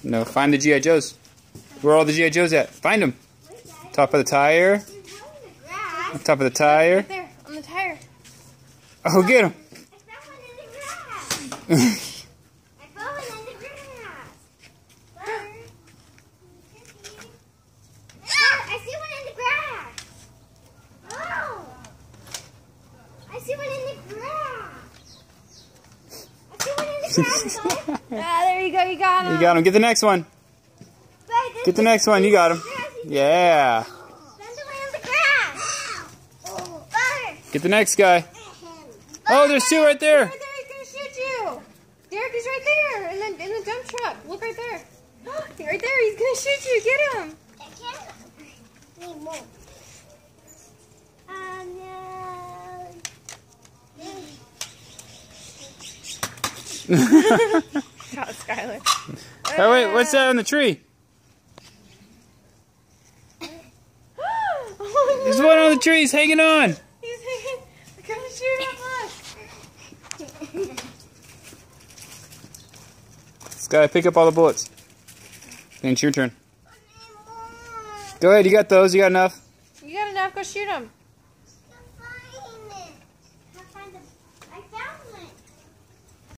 No, find the G.I. Joes. Where are all the G.I. Joes at? Find them. Top of the tire. On top of the tire. Right there, on the tire. Oh, get him. I found one in the grass. I found one in the grass. I see one in the grass. Oh. I see one in the grass. I see one in the grass. Ah, there you go. You got him. You got him. Get the next one. Get the next one. You got him. Yeah. Get the next guy. Oh, there's two right there. Right there, he's gonna shoot you. Derek is right there, in the dump truck. Look right there. Right there, he's gonna shoot you. Get him. Got Skylar. Oh wait, what's that on the tree? There's one on the tree. He's hanging on. He's hanging. They're gonna shoot him. Look. Sky, pick up all the bullets. Then it's your turn. Go ahead. You got those. You got enough. You got enough. Go shoot him.